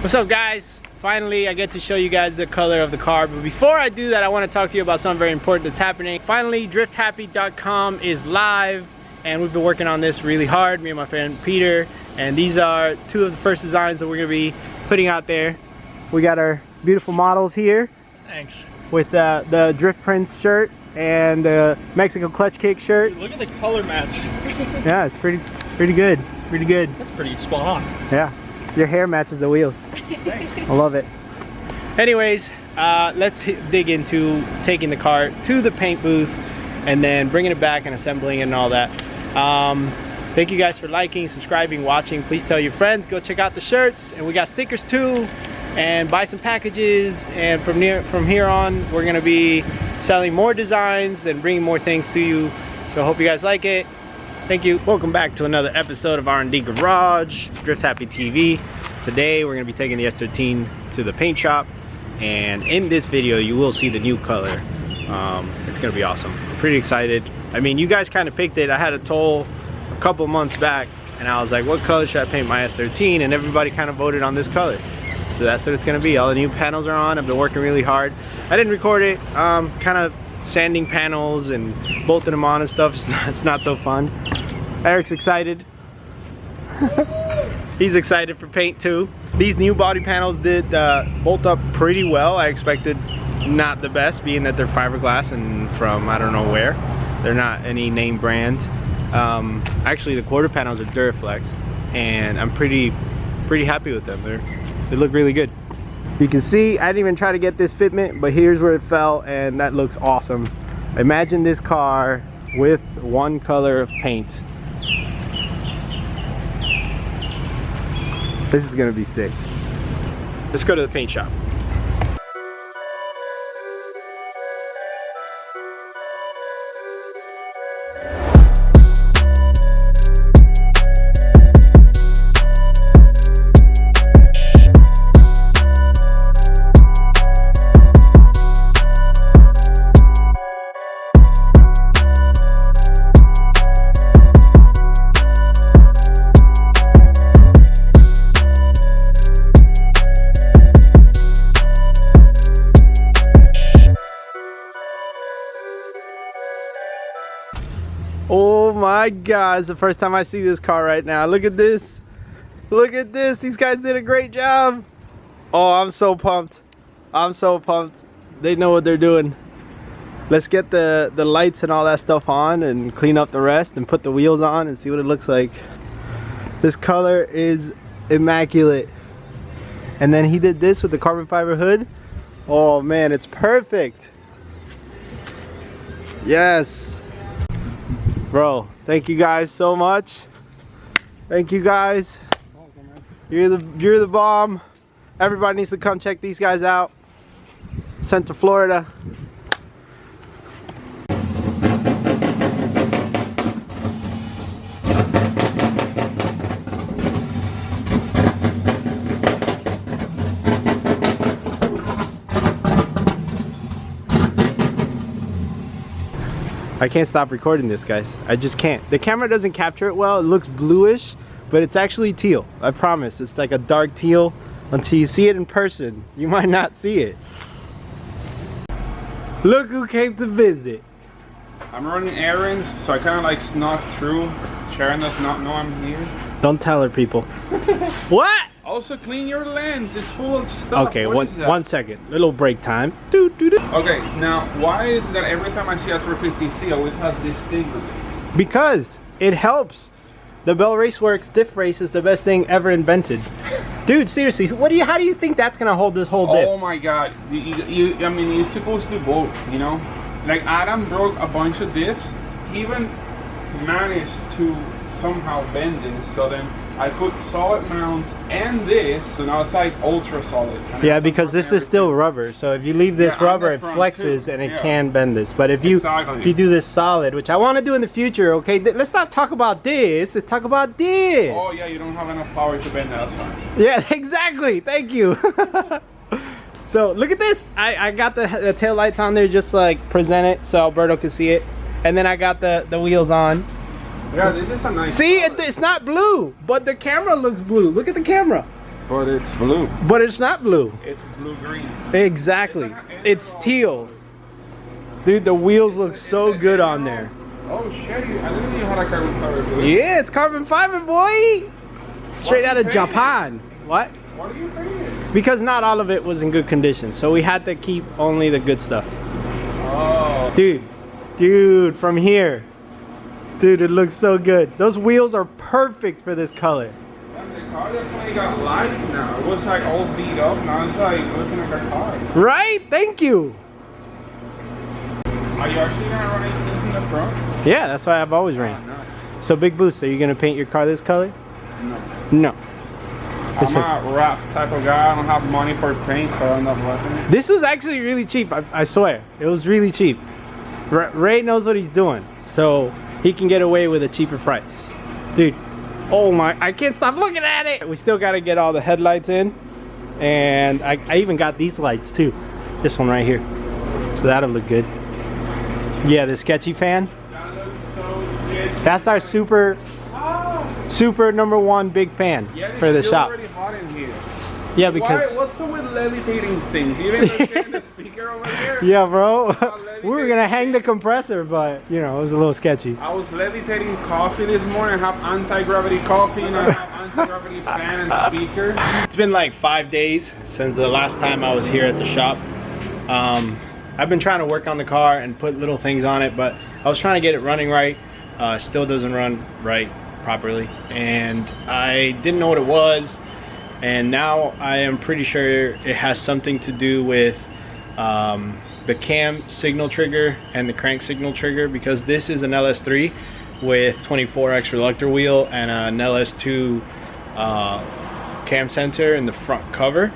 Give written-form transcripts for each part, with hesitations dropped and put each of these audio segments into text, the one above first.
What's up, guys? Finally, I get to show you guys the color of the car, but before I do that, I want to talk to you about something very important that's happening. Finally, drifthappy.com is live, and we've been working on this really hard, me and my friend Peter, and these are two of the first designs that we're going to be putting out there. We got our beautiful models here. Thanks. With the Drift Prince shirt and the Mexico Clutch Kick shirt. Dude, look at the color match. Yeah, it's pretty good. Pretty good. That's pretty spot on. Yeah. Your hair matches the wheels. Thanks. I love it. Anyways, let's dig into taking the car to the paint booth and then bringing it back and assembling it and all that. Thank you guys for liking, subscribing, watching. Please tell your friends, go check out the shirts, and we got stickers too, and buy some packages. And from here on, we're gonna be selling more designs and bringing more things to you. So I hope you guys like it. Thank you. Welcome back to another episode of R&D Garage, Drift Happy TV. Today we're gonna be taking the S13 to the paint shop, and in this video you will see the new color. It's gonna be awesome. I'm pretty excited. I mean, you guys kind of picked it. I had a toll a couple months back, and I was like, what color should I paint my S13? And everybody kind of voted on this color. So that's what it's gonna be. All the new panels are on. I've been working really hard. I didn't record it. Kind of sanding panels and bolting them on and stuff. It's not so fun. Eric's excited. He's excited for paint too. These new body panels did bolt up pretty well. I expected not the best, being that they're fiberglass and from I don't know where. They're not any name brand. Actually, the quarter panels are Duraflex, and I'm pretty happy with them. They look really good. You can see I didn't even try to get this fitment, but here's where it fell, and that looks awesome. Imagine this car with one color of paint. This is gonna be sick. Let's go to the paint shop. Oh my God, it's the first time I see this car right now. Look at this. Look at this. These guys did a great job. Oh, I'm so pumped. I'm so pumped. They know what they're doing. Let's get the lights and all that stuff on and clean up the rest and put the wheels on and see what it looks like. This color is immaculate. And then he did this with the carbon fiber hood. Oh man, it's perfect. Yes. Bro, thank you guys so much. Thank you guys. You're the bomb. Everybody needs to come check these guys out. Central Florida. I can't stop recording this, guys. I just can't. The camera doesn't capture it well. It looks bluish, but it's actually teal. I promise. It's like a dark teal. Until you see it in person, you might not see it. Look who came to visit. I'm running errands, so I kind of like snuck through. Sharon does not know I'm here. Don't tell her, people. What? Also, clean your lens. It's full of stuff. Okay, what is that? 1 second. Little break time. Doo, doo, doo. Okay, now why is it that every time I see a 350C, it always has this thing on it? Because it helps. The Bell Raceworks diff race is the best thing ever invented. Dude, seriously, how do you think that's gonna hold this whole diff? Oh my God! I mean, you're supposed to both, you know. Like Adam broke a bunch of diffs. He even managed to somehow bend this. So then I put solid mounts and this, so now it's like ultra solid. And yeah, because this is still rubber. So if you leave this rubber, it flexes and it can bend this. But if you do this solid, which I want to do in the future, okay, let's not talk about this. Let's talk about this. Oh yeah, you don't have enough power to bend that. That's fine. Yeah, exactly. Thank you. So look at this. I got the tail lights on there just like present it so Alberto can see it, and then I got the wheels on. Yeah, this is a nice See, it's not blue, but the camera looks blue. Look at the camera. but it's blue. But it's not blue. It's blue-green. Exactly. It's teal. Dude, the wheels look so good on there. Oh shit, I didn't know you had a carbon fiber blue. Yeah, it's carbon fiber, boy. Straight out of Japan. What? What are you painting? Because not all of it was in good condition, so we had to keep only the good stuff. Oh. Dude, from here. Dude, it looks so good. Those wheels are perfect for this color. And the car definitely got life now. It was like all beat up, now it's like looking like a car. Right? Thank you. Are you actually gonna run anything in the front? Yeah, that's why I've always Oh, ran. nice. So Big Boost, are you gonna paint your car this color? No. No. I'm a rap type of guy. I don't have money for paint, so I end up left it. This was actually really cheap. I swear, it was really cheap. Ray knows what he's doing, so he can get away with a cheaper price. Dude, oh my, I can't stop looking at it. We still got to get all the headlights in, and I even got these lights too. This one right here, so that'll look good. Yeah, the sketchy fan. That looks so sketchy. That's our super #1 big fan for the shop. Already hot in here. Yeah, because What's up with levitating things? You even understand the speaker over there? yeah, bro. We were gonna hang the compressor, but you know, it was a little sketchy. I was levitating coffee this morning. I have anti-gravity coffee and I have anti-gravity fan and speaker. It's been like 5 days since the last time I was here at the shop. I've been trying to work on the car and put little things on it, but I was trying to get it running right. Still doesn't run right properly, and I didn't know what it was, and now I am pretty sure it has something to do with the cam signal trigger and the crank signal trigger, because this is an LS3 with 24x reluctor wheel and an LS2 cam sensor in the front cover.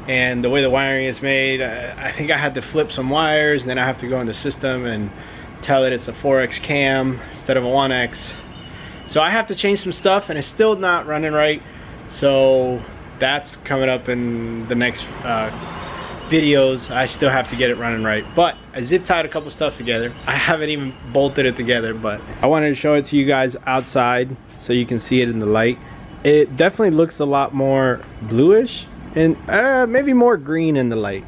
And the way the wiring is made, I think I had to flip some wires, and then I have to go in the system and tell it it's a 4x cam instead of a 1x. So I have to change some stuff, and it's still not running right. So that's coming up in the next videos. I still have to get it running right, but I zip tied a couple stuff together. I haven't even bolted it together, but I wanted to show it to you guys outside so you can see it in the light. It definitely looks a lot more bluish and maybe more green in the light.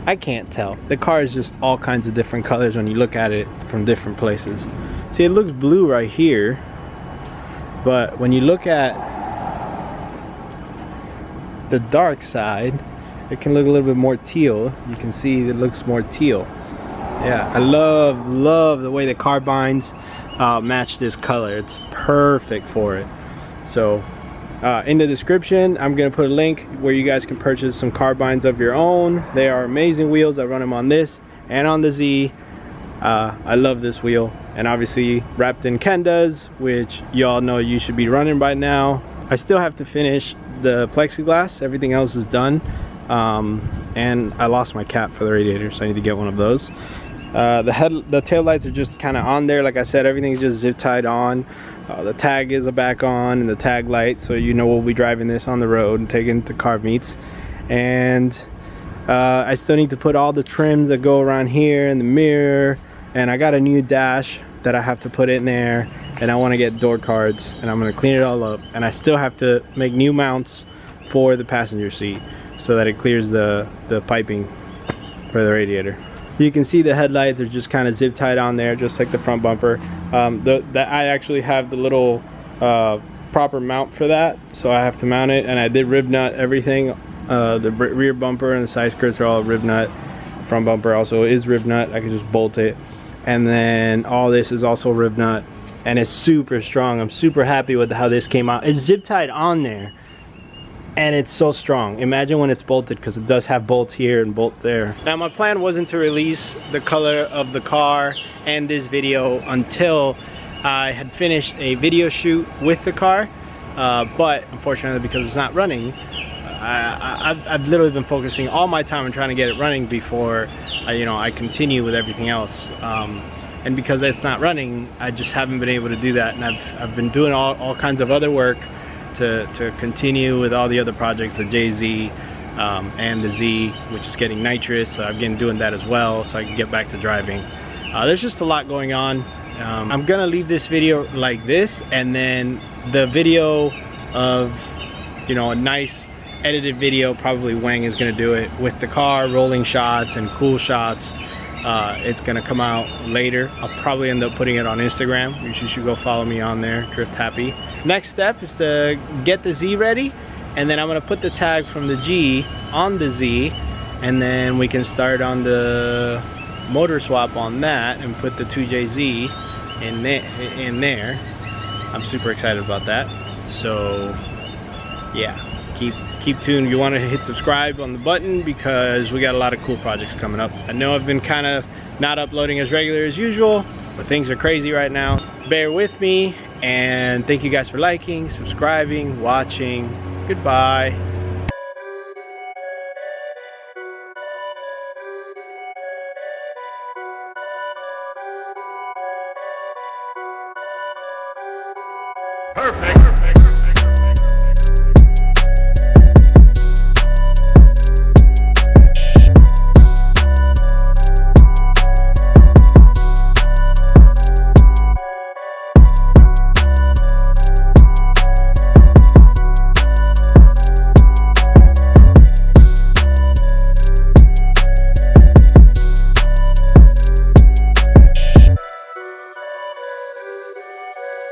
I can't tell. The car is just all kinds of different colors when you look at it from different places. See, it looks blue right here, but when you look at the dark side, it can look a little bit more teal. You can see it looks more teal. Yeah, I love the way the carbines match this color. It's perfect for it. So in the description, I'm gonna put a link where you guys can purchase some carbines of your own. They are amazing wheels. I run them on this and on the Z. I love this wheel, and obviously wrapped in Kendas, which y'all know you should be running by now. I still have to finish the plexiglass. Everything else is done, and I lost my cap for the radiator, so I need to get one of those. The tail lights are just kind of on there. Like I said, everything's just zip tied on. The tag is back on, and the tag light, so you know we'll be driving this on the road and taking it to carb meets. And I still need to put all the trims that go around here and the mirror, and I got a new dash that I have to put in there, and I want to get door cards, and I'm going to clean it all up. And I still have to make new mounts for the passenger seat so that it clears the piping for the radiator. You can see the headlights are just kind of zip tied on there, just like the front bumper. I actually have the little proper mount for that, so I have to mount it, and I did rib nut everything. The rear bumper and the side skirts are all rib nut. Front bumper also is rib nut. I can just bolt it, and then all this is also rib nut, and it's super strong. I'm super happy with how this came out. It's zip tied on there, and it's so strong. Imagine when it's bolted, because it does have bolts here and bolt there. Now my plan wasn't to release the color of the car and this video until I had finished a video shoot with the car, but unfortunately, because it's not running, I've literally been focusing all my time on trying to get it running before I continue with everything else. And because it's not running, I just haven't been able to do that, and I've been doing all kinds of other work to continue with all the other projects, the JZ and the Z, which is getting nitrous, so I'm doing that as well so I can get back to driving. There's just a lot going on. I'm gonna leave this video like this, and then the video of a nice edited video. Probably Wang is gonna do it with the car, rolling shots and cool shots. It's gonna come out later. I'll probably end up putting it on Instagram. You should go follow me on there, Drift Happy. Next step is to get the Z ready, and then I'm gonna put the tag from the G on the Z, and then we can start on the motor swap on that and put the 2JZ in there. I'm super excited about that. So yeah, keep tuned. You want to hit subscribe on the button because we got a lot of cool projects coming up. I know I've been kind of not uploading as regular as usual, but things are crazy right now. Bear with me, and thank you guys for liking, subscribing, watching. Goodbye. Perfect.